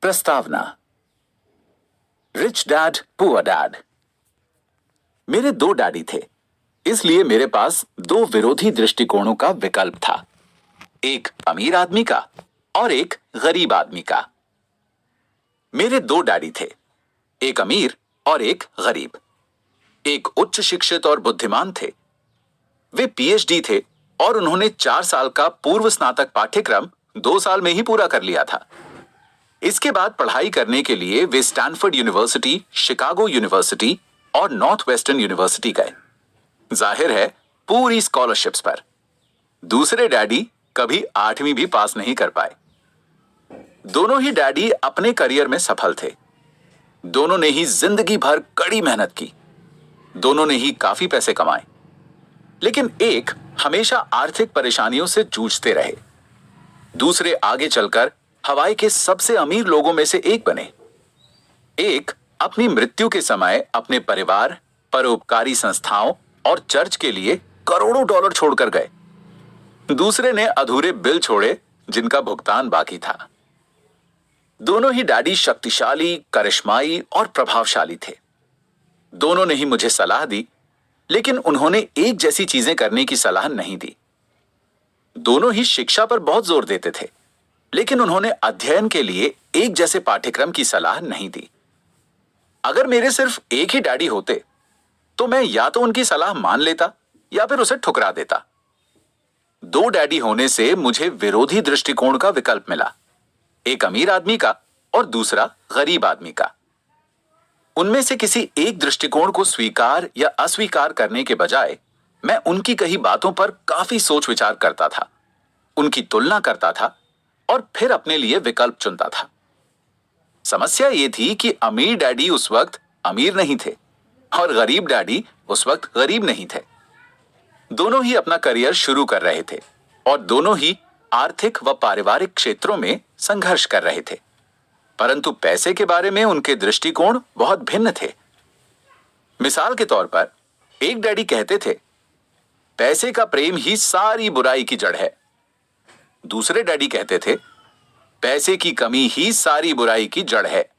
प्रस्तावना। Rich dad poor dad. मेरे दो डैडी थे, इसलिए मेरे पास दो विरोधी दृष्टिकोणों का विकल्प था, एक अमीर आदमी का और एक गरीब आदमी का। मेरे दो डैडी थे, एक अमीर और एक गरीब। एक उच्च शिक्षित और बुद्धिमान थे। वे पीएचडी थे और उन्होंने 4 साल का पूर्व स्नातक पाठ्यक्रम 2 साल में ही पूरा कर लिया था। इसके बाद पढ़ाई करने के लिए वे स्टैनफोर्ड यूनिवर्सिटी, शिकागो यूनिवर्सिटी और नॉर्थ वेस्टर्न यूनिवर्सिटी गए, जाहिर है पूरी स्कॉलरशिप्स पर। दूसरे डैडी कभी 8वीं भी पास नहीं कर पाए। दोनों ही डैडी अपने करियर में सफल थे। दोनों ने ही जिंदगी भर कड़ी मेहनत की। दोनों ने ही काफी पैसे कमाए, लेकिन एक हमेशा आर्थिक परेशानियों से जूझते रहे। दूसरे आगे चलकर हवाई के सबसे अमीर लोगों में से एक बने। एक अपनी मृत्यु के समय अपने परिवार, परोपकारी संस्थाओं और चर्च के लिए करोड़ों डॉलर छोड़कर गए। दूसरे ने अधूरे बिल छोड़े जिनका भुगतान बाकी था। दोनों ही डैडी शक्तिशाली, करिश्माई और प्रभावशाली थे। दोनों ने ही मुझे सलाह दी, लेकिन उन्होंने एक जैसी चीजें करने की सलाह नहीं दी। दोनों ही शिक्षा पर बहुत जोर देते थे, लेकिन उन्होंने अध्ययन के लिए एक जैसे पाठ्यक्रम की सलाह नहीं दी। अगर मेरे सिर्फ एक ही डैडी होते तो मैं या तो उनकी सलाह मान लेता या फिर उसे ठुकरा देता। दो डैडी होने से मुझे विरोधी दृष्टिकोण का विकल्प मिला, एक अमीर आदमी का और दूसरा गरीब आदमी का। उनमें से किसी एक दृष्टिकोण को स्वीकार या अस्वीकार करने के बजाय मैं उनकी कही बातों पर काफी सोच विचार करता था, उनकी तुलना करता था और फिर अपने लिए विकल्प चुनता था। समस्या यह थी कि अमीर डैडी उस वक्त अमीर नहीं थे और गरीब डैडी उस वक्त गरीब नहीं थे। दोनों ही अपना करियर शुरू कर रहे थे और दोनों ही आर्थिक व पारिवारिक क्षेत्रों में संघर्ष कर रहे थे, परंतु पैसे के बारे में उनके दृष्टिकोण बहुत भिन्न थे। मिसाल के तौर पर एक डैडी कहते थे, पैसे का प्रेम ही सारी बुराई की जड़ है। दूसरे डैडी कहते थे, पैसे की कमी ही सारी बुराई की जड़ है।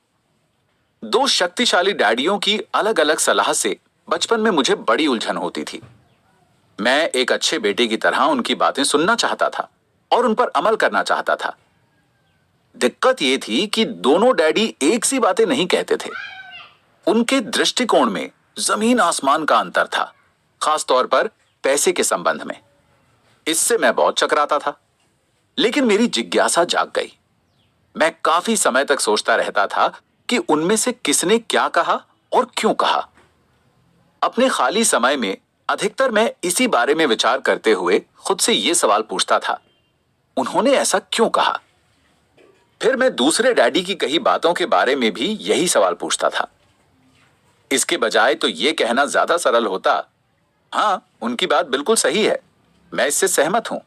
दो शक्तिशाली डैडियों की अलग अलग सलाह से बचपन में मुझे बड़ी उलझन होती थी। मैं एक अच्छे बेटे की तरह उनकी बातें सुनना चाहता था और उन पर अमल करना चाहता था। दिक्कत यह थी कि दोनों डैडी एक सी बातें नहीं कहते थे। उनके दृष्टिकोण में जमीन आसमान का अंतर था, खास तौर पर पैसे के संबंध में। इससे मैं बहुत चकराता था, लेकिन मेरी जिज्ञासा जाग गई। मैं काफी समय तक सोचता रहता था कि उनमें से किसने क्या कहा और क्यों कहा। अपने खाली समय में अधिकतर मैं इसी बारे में विचार करते हुए खुद से यह सवाल पूछता था, उन्होंने ऐसा क्यों कहा? फिर मैं दूसरे डैडी की कही बातों के बारे में भी यही सवाल पूछता था। इसके बजाय तो यह कहना ज्यादा सरल होता, हां, उनकी बात बिल्कुल सही है, मैं इससे सहमत हूं,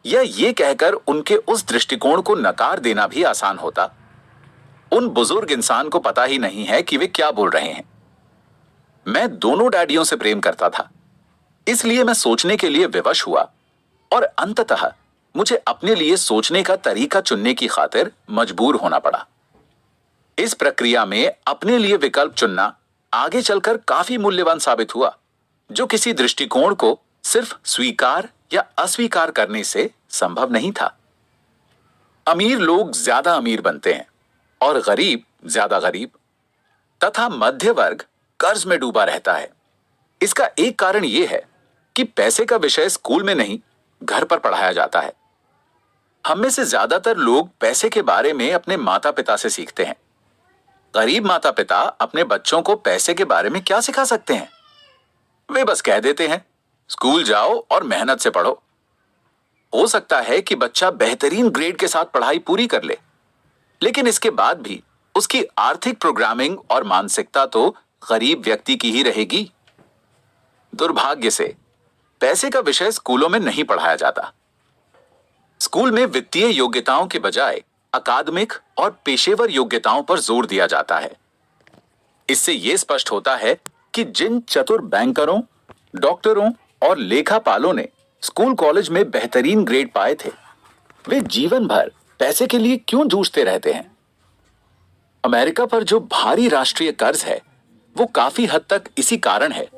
या ये कहकर उनके उस दृष्टिकोण को नकार देना भी आसान होता, उन बुजुर्ग इंसान को पता ही नहीं है कि वे क्या बोल रहे हैं। मैं दोनों डैडियों से प्रेम करता था, इसलिए मैं सोचने के लिए विवश हुआ और अंततः मुझे अपने लिए सोचने का तरीका चुनने की खातिर मजबूर होना पड़ा। इस प्रक्रिया में अपने लिए विकल्प चुनना आगे चलकर काफी मूल्यवान साबित हुआ, जो किसी दृष्टिकोण को सिर्फ स्वीकार या अस्वीकार करने से संभव नहीं था। अमीर लोग ज्यादा अमीर बनते हैं और गरीब ज्यादा गरीब, तथा मध्य वर्ग कर्ज में डूबा रहता है। इसका एक कारण यह है कि पैसे का विषय स्कूल में नहीं, घर पर पढ़ाया जाता है। हम में से ज्यादातर लोग पैसे के बारे में अपने माता पिता से सीखते हैं। गरीब माता पिता अपने बच्चों को पैसे के बारे में क्या सिखा सकते हैं? वे बस कह देते हैं, स्कूल जाओ और मेहनत से पढ़ो। हो सकता है कि बच्चा बेहतरीन ग्रेड के साथ पढ़ाई पूरी कर ले, लेकिन इसके बाद भी उसकी आर्थिक प्रोग्रामिंग और मानसिकता तो गरीब व्यक्ति की ही रहेगी। दुर्भाग्य से पैसे का विषय स्कूलों में नहीं पढ़ाया जाता। स्कूल में वित्तीय योग्यताओं के बजाय अकादमिक और पेशेवर योग्यताओं पर जोर दिया जाता है। इससे यह स्पष्ट होता है कि जिन चतुर बैंकरों, डॉक्टरों और लेखापालों ने स्कूल कॉलेज में बेहतरीन ग्रेड पाए थे, वे जीवन भर पैसे के लिए क्यों जूझते रहते हैं। अमेरिका पर जो भारी राष्ट्रीय कर्ज है वो काफी हद तक इसी कारण है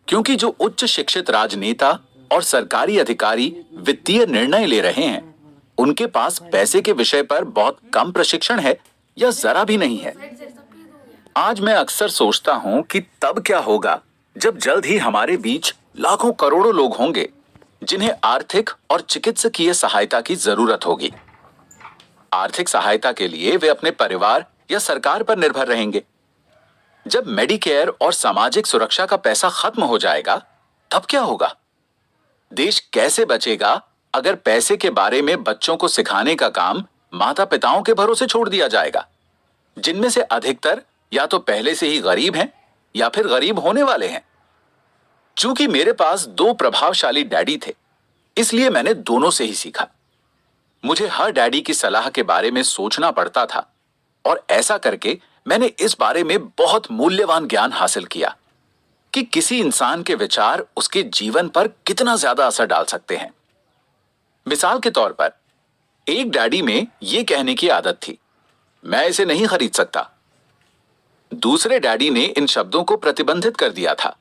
क्योंकि जो उच्च शिक्षित राजनेता और सरकारी अधिकारी वित्तीय निर्णय ले रहे हैं उनके पास पैसे के विषय पर बहुत कम प्रशिक्षण है या जरा भी नहीं है। आज मैं अक्सर सोचता हूं कि तब क्या होगा जब जल्द ही हमारे बीच लाखों करोड़ों लोग होंगे जिन्हें आर्थिक और चिकित्सकीय सहायता की जरूरत होगी। आर्थिक सहायता के लिए वे अपने परिवार या सरकार पर निर्भर रहेंगे। जब मेडिकेयर और सामाजिक सुरक्षा का पैसा खत्म हो जाएगा तब क्या होगा? देश कैसे बचेगा अगर पैसे के बारे में बच्चों को सिखाने का काम माता पिताओं के भरोसे छोड़ दिया जाएगा, जिनमें से अधिकतर या तो पहले से ही गरीब हैं या फिर गरीब होने वाले हैं। चूंकि मेरे पास दो प्रभावशाली डैडी थे, इसलिए मैंने दोनों से ही सीखा। मुझे हर डैडी की सलाह के बारे में सोचना पड़ता था और ऐसा करके मैंने इस बारे में बहुत मूल्यवान ज्ञान हासिल किया कि किसी इंसान के विचार उसके जीवन पर कितना ज्यादा असर डाल सकते हैं। मिसाल के तौर पर एक डैडी में यह कहने की आदत थी, मैं इसे नहीं खरीद सकता। दूसरे डैडी ने इन शब्दों को प्रतिबंधित कर दिया था।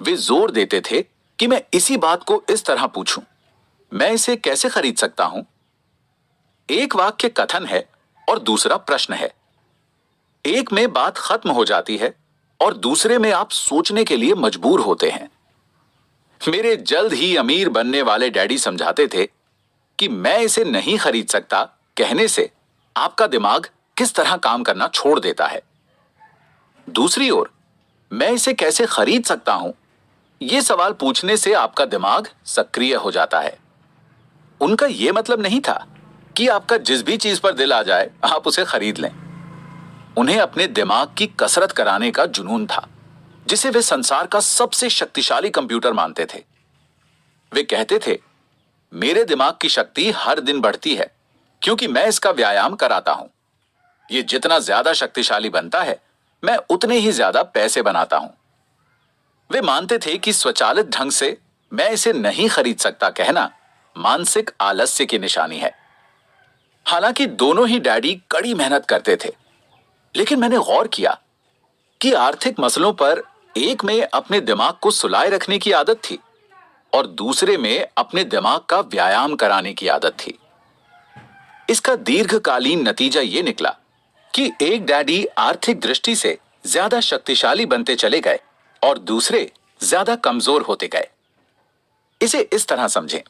वे जोर देते थे कि मैं इसी बात को इस तरह पूछूं, मैं इसे कैसे खरीद सकता हूं? एक वाक्य कथन है और दूसरा प्रश्न है। एक में बात खत्म हो जाती है और दूसरे में आप सोचने के लिए मजबूर होते हैं। मेरे जल्द ही अमीर बनने वाले डैडी समझाते थे कि मैं इसे नहीं खरीद सकता कहने से आपका दिमाग किस तरह काम करना छोड़ देता है। दूसरी ओर, मैं इसे कैसे खरीद सकता हूं, यह सवाल पूछने से आपका दिमाग सक्रिय हो जाता है। उनका यह मतलब नहीं था कि आपका जिस भी चीज पर दिल आ जाए आप उसे खरीद लें। उन्हें अपने दिमाग की कसरत कराने का जुनून था, जिसे वे संसार का सबसे शक्तिशाली कंप्यूटर मानते थे। वे कहते थे, मेरे दिमाग की शक्ति हर दिन बढ़ती है क्योंकि मैं इसका व्यायाम कराता हूं। यह जितना ज्यादा शक्तिशाली बनता है मैं उतने ही ज्यादा पैसे बनाता हूं। वे मानते थे कि स्वचालित ढंग से मैं इसे नहीं खरीद सकता कहना मानसिक आलस्य की निशानी है। हालांकि दोनों ही डैडी कड़ी मेहनत करते थे, लेकिन मैंने गौर किया कि आर्थिक मसलों पर एक में अपने दिमाग को सुलाए रखने की आदत थी और दूसरे में अपने दिमाग का व्यायाम कराने की आदत थी। इसका दीर्घकालीन नतीजा यह निकला कि एक डैडी आर्थिक दृष्टि से ज्यादा शक्तिशाली बनते चले गए और दूसरे ज्यादा कमजोर होते गए। इसे इस तरह समझें,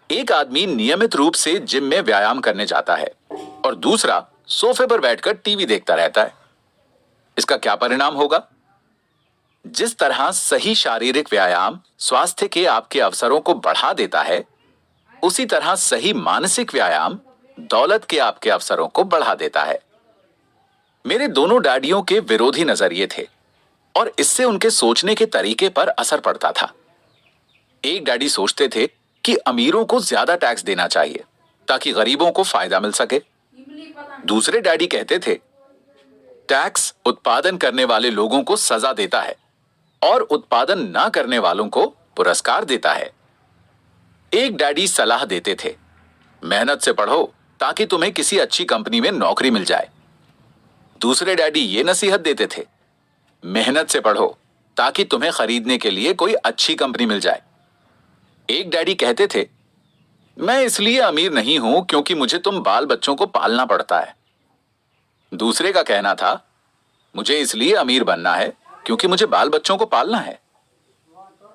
एक आदमी नियमित रूप से जिम में व्यायाम करने जाता है और दूसरा सोफे पर बैठकर टीवी देखता रहता है। इसका क्या परिणाम होगा? जिस तरह सही शारीरिक व्यायाम स्वास्थ्य के आपके अवसरों को बढ़ा देता है, उसी तरह सही मानसिक व्यायाम दौलत के आपके अवसरों को बढ़ा देता है। मेरे दोनों डैडियों के विरोधी नजरिए थे और इससे उनके सोचने के तरीके पर असर पड़ता था। एक डैडी सोचते थे कि अमीरों को ज्यादा टैक्स देना चाहिए ताकि गरीबों को फायदा मिल सके। दूसरे डैडी कहते थे, टैक्स उत्पादन करने वाले लोगों को सजा देता है और उत्पादन ना करने वालों को पुरस्कार देता है। एक डैडी सलाह देते थे, मेहनत से पढ़ो ताकि तुम्हें किसी अच्छी कंपनी में नौकरी मिल जाए। दूसरे डैडी ये नसीहत देते थे, मेहनत से पढ़ो ताकि तुम्हें खरीदने के लिए कोई अच्छी कंपनी मिल जाए। एक डैडी कहते थे, मैं इसलिए अमीर नहीं हूं क्योंकि मुझे तुम बाल बच्चों को पालना पड़ता है। दूसरे का कहना था, मुझे इसलिए अमीर बनना है क्योंकि मुझे बाल बच्चों को पालना है।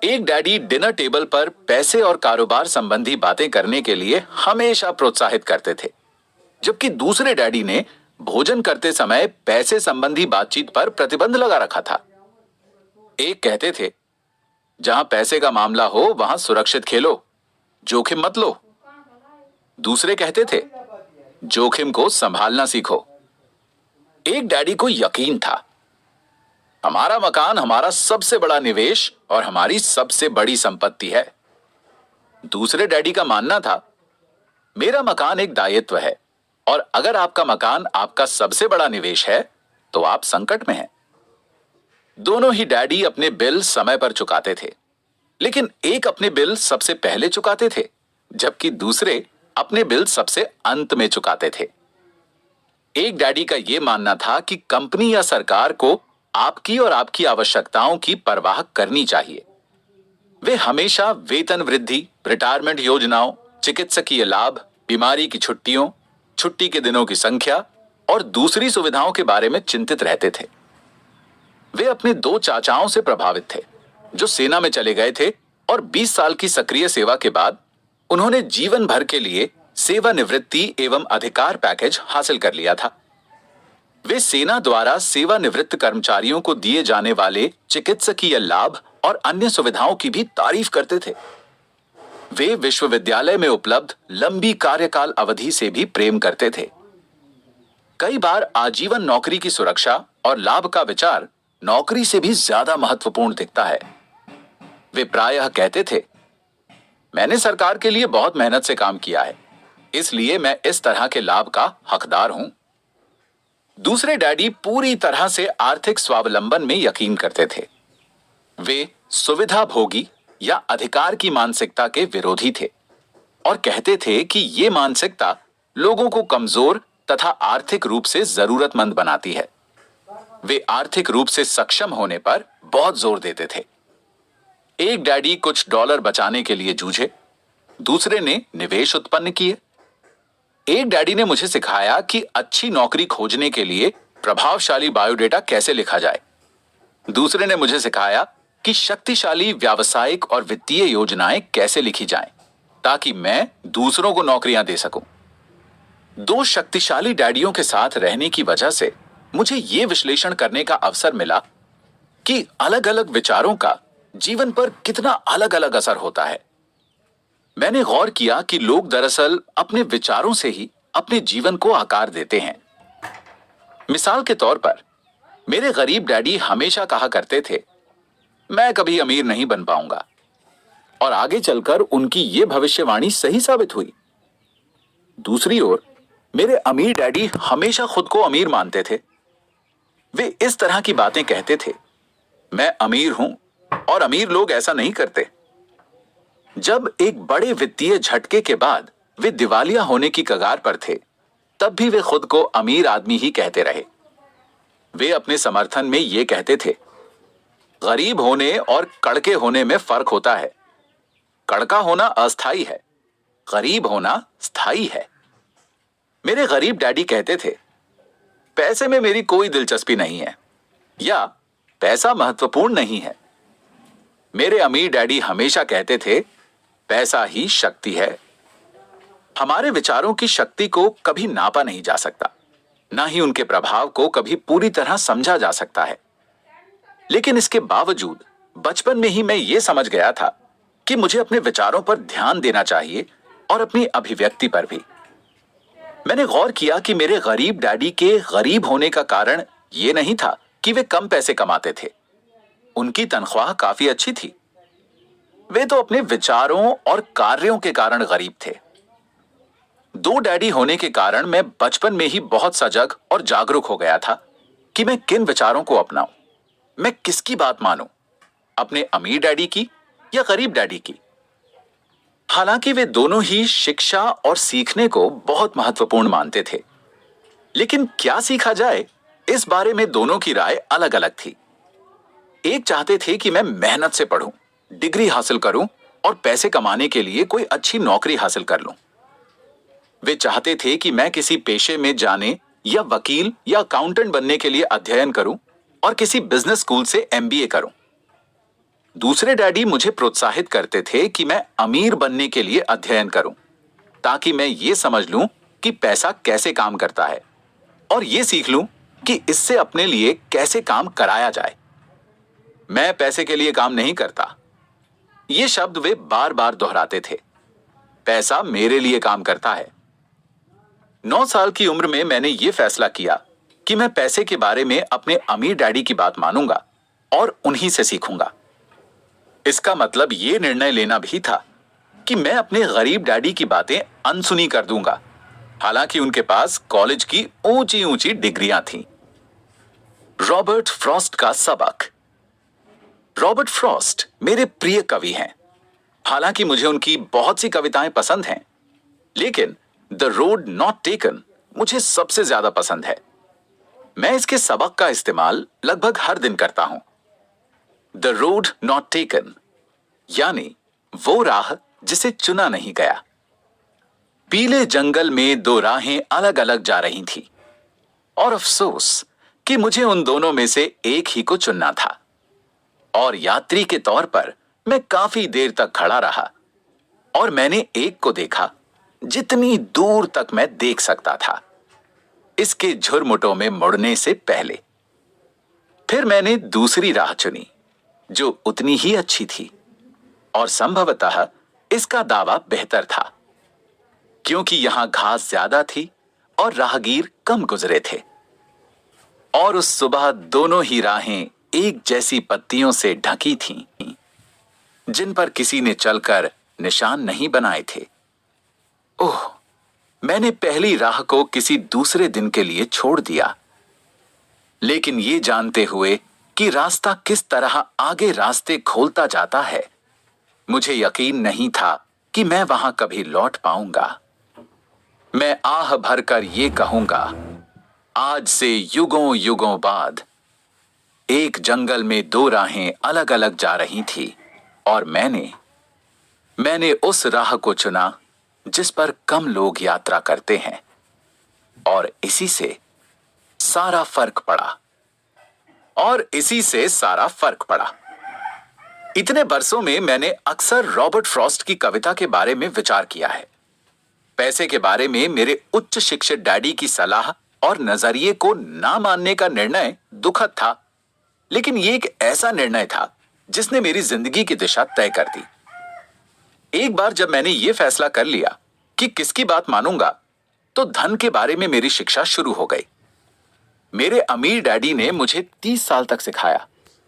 एक डैडी डिनर टेबल पर पैसे और कारोबार संबंधी बातें करने के लिए हमेशा प्रोत्साहित करते थे, जबकि दूसरे डैडी ने भोजन करते समय पैसे संबंधी बातचीत पर प्रतिबंध लगा रखा था। एक कहते थे, जहां पैसे का मामला हो वहां सुरक्षित खेलो, जोखिम मत लो। दूसरे कहते थे, जोखिम को संभालना सीखो। एक डैडी को यकीन था, हमारा मकान हमारा सबसे बड़ा निवेश और हमारी सबसे बड़ी संपत्ति है। दूसरे डैडी का मानना था, मेरा मकान एक दायित्व है और अगर आपका मकान आपका सबसे बड़ा निवेश है तो आप संकट में हैं। दोनों ही डैडी अपने बिल समय पर चुकाते थे, लेकिन एक अपने बिल सबसे पहले चुकाते थे, जबकि दूसरे अपने बिल सबसे अंत में चुकाते थे। एक डैडी का यह मानना था कि कंपनी या सरकार को आपकी और आपकी आवश्यकताओं की परवाह करनी चाहिए। वे हमेशा वेतन वृद्धि, रिटायरमेंट योजनाओं, चिकित्सकीय लाभ, बीमारी की छुट्टियों, छुट्टी के दिनों की संख्या और दूसरी सुविधाओं के बारे में चिंतित रहते थे। वे अपने दो चाचाओं से प्रभावित थे जो सेना में चले गए थे और 20 साल की सक्रिय सेवा के बाद उन्होंने जीवन भर के लिए सेवानिवृत्ति एवं अधिकार पैकेज हासिल कर लिया था। वे सेना द्वारा सेवानिवृत्त कर्मचारियों को दिए जाने वाले चिकित्सकीय लाभ और अन्य सुविधाओं की भी तारीफ करते थे। वे विश्वविद्यालय में उपलब्ध लंबी कार्यकाल अवधि से भी प्रेम करते थे। कई बार आजीवन नौकरी की सुरक्षा और लाभ का विचार नौकरी से भी ज्यादा महत्वपूर्ण दिखता है। वे प्रायः कहते थे, मैंने सरकार के लिए बहुत मेहनत से काम किया है, इसलिए मैं इस तरह के लाभ का हकदार हूं। दूसरे डैडी पूरी तरह से आर्थिक स्वावलंबन में यकीन करते थे। वे सुविधा भोगी या अधिकार की मानसिकता के विरोधी थे और कहते थे कि यह मानसिकता लोगों को कमजोर तथा आर्थिक रूप से जरूरतमंद बनाती है। वे आर्थिक रूप से सक्षम होने पर बहुत जोर देते थे। एक डैडी कुछ डॉलर बचाने के लिए जूझे, दूसरे ने निवेश उत्पन्न किए। एक डैडी ने मुझे सिखाया कि अच्छी नौकरी खोजने के लिए प्रभावशाली बायोडेटा कैसे लिखा जाए। दूसरे ने मुझे सिखाया कि शक्तिशाली व्यावसायिक और वित्तीय योजनाएं कैसे लिखी जाएं, ताकि मैं दूसरों को नौकरियां दे सकूं। दो शक्तिशाली डैडियों के साथ रहने की वजह से मुझे यह विश्लेषण करने का अवसर मिला कि अलग अलग विचारों का जीवन पर कितना अलग अलग असर होता है। मैंने गौर किया कि लोग दरअसल अपने विचारों से ही अपने जीवन को आकार देते हैं। मिसाल के तौर पर मेरे गरीब डैडी हमेशा कहा करते थे, मैं कभी अमीर नहीं बन पाऊंगा, और आगे चलकर उनकी यह भविष्यवाणी सही साबित हुई। दूसरी ओर मेरे अमीर डैडी हमेशा खुद को अमीर मानते थे। वे इस तरह की बातें कहते थे, मैं अमीर हूं और अमीर लोग ऐसा नहीं करते। जब एक बड़े वित्तीय झटके के बाद वे दिवालिया होने की कगार पर थे, तब भी वे खुद को अमीर आदमी ही कहते रहे। वे अपने समर्थन में ये कहते थे, गरीब होने और कड़के होने में फर्क होता है। कड़का होना अस्थाई है, गरीब होना स्थायी है। मेरे गरीब डैडी कहते थे, पैसे में मेरी कोई दिलचस्पी नहीं है, या पैसा महत्वपूर्ण नहीं है। मेरे अमीर डैडी हमेशा कहते थे, पैसा ही शक्ति है। हमारे विचारों की शक्ति को कभी नापा नहीं जा सकता, ना ही उनके प्रभाव को कभी पूरी तरह समझा जा सकता है। लेकिन इसके बावजूद बचपन में ही मैं ये समझ गया था कि मुझे अपने विचारों पर ध्यान देना चाहिए और अपनी अभिव्यक्ति पर भी। मैंने गौर किया कि मेरे गरीब डैडी के गरीब होने का कारण यह नहीं था कि वे कम पैसे कमाते थे। उनकी तनख्वाह काफी अच्छी थी। वे तो अपने विचारों और कार्यों के कारण गरीब थे। दो डैडी होने के कारण मैं बचपन में ही बहुत सजग और जागरूक हो गया था कि मैं किन विचारों को अपनाऊं, मैं किसकी बात मानूं, अपने अमीर डैडी की या गरीब डैडी की। हालांकि वे दोनों ही शिक्षा और सीखने को बहुत महत्वपूर्ण मानते थे, लेकिन क्या सीखा जाए, इस बारे में दोनों की राय अलग अलग थी। एक चाहते थे कि मैं मेहनत से पढ़ूं, डिग्री हासिल करूं और पैसे कमाने के लिए कोई अच्छी नौकरी हासिल कर लूं। वे चाहते थे कि मैं किसी पेशे में जाने या वकील या अकाउंटेंट बनने के लिए अध्ययन करूं और किसी बिजनेस स्कूल से एमबीए करूं। दूसरे डैडी मुझे प्रोत्साहित करते थे कि मैं अमीर बनने के लिए अध्ययन करूं, ताकि मैं ये समझ लूं कि पैसा कैसे काम करता है और ये सीख लूं कि इससे अपने लिए कैसे काम कराया जाए। मैं पैसे के लिए काम नहीं करता, ये शब्द वे बार बार दोहराते थे। पैसा मेरे लिए काम करता है। 9 साल की उम्र में मैंने यह फैसला किया कि मैं पैसे के बारे में अपने अमीर डैडी की बात मानूंगा और उन्हीं से सीखूंगा। इसका मतलब यह निर्णय लेना भी था कि मैं अपने गरीब डैडी की बातें अनसुनी कर दूंगा, हालांकि उनके पास कॉलेज की ऊंची ऊंची डिग्रियां थीं। रॉबर्ट फ्रॉस्ट का सबक। रॉबर्ट फ्रॉस्ट मेरे प्रिय कवि हैं। हालांकि मुझे उनकी बहुत सी कविताएं पसंद हैं, लेकिन द रोड नॉट टेकन मुझे सबसे ज्यादा पसंद है। मैं इसके सबक का इस्तेमाल लगभग हर दिन करता हूं। द रोड नॉट टेकन, यानी वो राह जिसे चुना नहीं गया। पीले जंगल में दो राहें अलग अलग जा रही थी और अफसोस कि मुझे उन दोनों में से एक ही को चुनना था। और यात्री के तौर पर मैं काफी देर तक खड़ा रहा और मैंने एक को देखा जितनी दूर तक मैं देख सकता था, इसके झुरमुटों में मुड़ने से पहले। फिर मैंने दूसरी राह चुनी जो उतनी ही अच्छी थी और संभवतः इसका दावा बेहतर था, क्योंकि यहां घास ज्यादा थी और राहगीर कम गुजरे थे। और उस सुबह दोनों ही राहें एक जैसी पत्तियों से ढकी थीं, जिन पर किसी ने चलकर निशान नहीं बनाए थे। ओह, मैंने पहली राह को किसी दूसरे दिन के लिए छोड़ दिया, लेकिन ये जानते हुए कि रास्ता किस तरह आगे रास्ते खोलता जाता है, मुझे यकीन नहीं था कि मैं वहां कभी लौट पाऊंगा। मैं आह भरकर ये कहूंगा, आज से युगों युगों बाद एक जंगल में दो राहें अलग अलग जा रही थी और मैंने उस राह को चुना जिस पर कम लोग यात्रा करते हैं, और इसी से सारा फर्क पड़ा। इतने बरसों में मैंने अक्सर रॉबर्ट फ्रॉस्ट की कविता के बारे में विचार किया है। पैसे के बारे में मेरे उच्च शिक्षित डैडी की सलाह और नजरिए को ना मानने का निर्णय दुखद था, लेकिन ये एक ऐसा निर्णय था जिसने मेरी जिंदगी की दिशा तय कर दी। एक बार जब मैंने ये फैसला कर लिया कि किसकी बात मानूंगा, तो धन के बारे में मेरी शिक्षा शुरू हो गई। मेरे अमीर डैडी ने मुझे 30 साल तक सिखाया,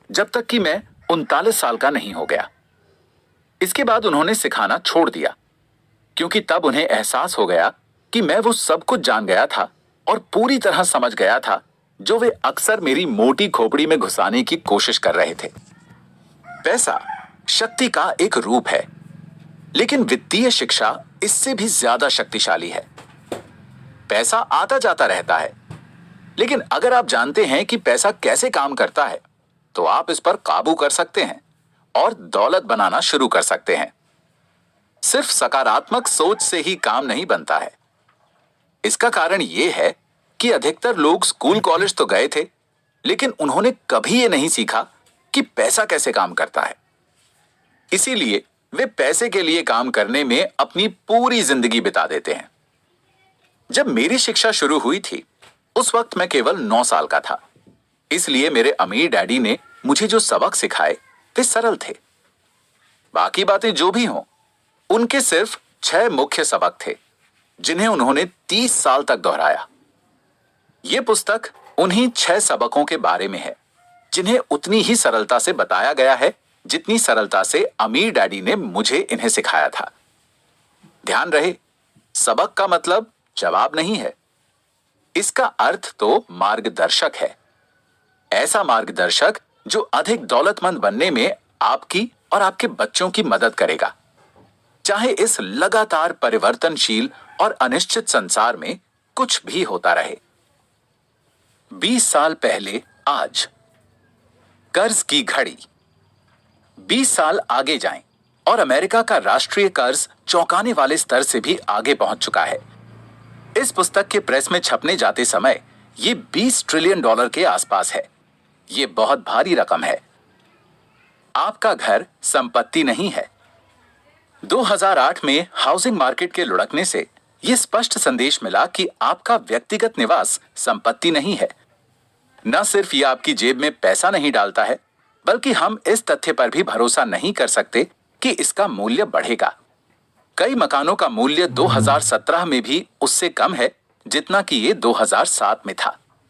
जब तक कि मैं 39 साल का नहीं हो गया। इसके बाद उन्होंने सिखाना छोड़ दिया, क्योंकि तब उन्हें एहसास हो गया कि मैं वो सब कुछ जान गया था और पूरी तरह समझ गया था जो वे अक्सर मेरी मोटी खोपड़ी में घुसाने की कोशिश कर रहे थे। पैसा शक्ति का एक रूप है, लेकिन वित्तीय शिक्षा इससे भी ज्यादा शक्तिशाली है। पैसा आता जाता रहता है, लेकिन अगर आप जानते हैं कि पैसा कैसे काम करता है, तो आप इस पर काबू कर सकते हैं और दौलत बनाना शुरू कर सकते हैं। सिर्फ सकारात्मक सोच से ही काम नहीं बनता है। इसका कारण यह है कि अधिकतर लोग स्कूल कॉलेज तो गए थे, लेकिन उन्होंने कभी यह नहीं सीखा कि पैसा कैसे काम करता है। इसीलिए वे पैसे के लिए काम करने में अपनी पूरी जिंदगी बिता देते हैं। जब मेरी शिक्षा शुरू हुई थी, उस वक्त मैं केवल 9 साल का था। इसलिए मेरे अमीर डैडी ने मुझे जो सबक सिखाए वे सरल थे। बाकी बातें जो भी हों, उनके सिर्फ 6 मुख्य सबक थे जिन्हें उन्होंने 30 साल तक दोहराया। यह पुस्तक उन्हीं 6 सबकों के बारे में है जिन्हें उतनी ही सरलता से बताया गया है जितनी सरलता से अमीर डैडी ने मुझे इन्हें सिखाया था। ध्यान रहे, सबक का मतलब जवाब नहीं है। इसका अर्थ तो मार्गदर्शक है। ऐसा मार्गदर्शक जो अधिक दौलतमंद बनने में आपकी और आपके बच्चों की मदद करेगा, चाहे इस लगातार परिवर्तनशील और अनिश्चित संसार में कुछ भी होता रहे। 20 साल पहले आज, कर्ज की घड़ी। 20 साल आगे जाएं और अमेरिका का राष्ट्रीय कर्ज चौंकाने वाले स्तर से भी आगे पहुंच चुका है। इस पुस्तक के प्रेस में छपने जाते समय ये $20 ट्रिलियन के आसपास है। ये बहुत भारी रकम है। आपका घर संपत्ति नहीं है। 2008 में हाउसिंग मार्केट के लुढ़कने से यह स्पष्ट संदेश मिला कि आपका व्यक्तिगत निवास संपत्ति नहीं है। न सिर्फ यह आपकी जेब में पैसा नहीं डालता है, बल्कि हम इस तथ्य पर भी भरोसा नहीं कर सकते कि इसका मूल्य बढ़ेगा। कई मकानों का मूल्य 2017 में भी उससे कम है जितना कि ये 2007 में था।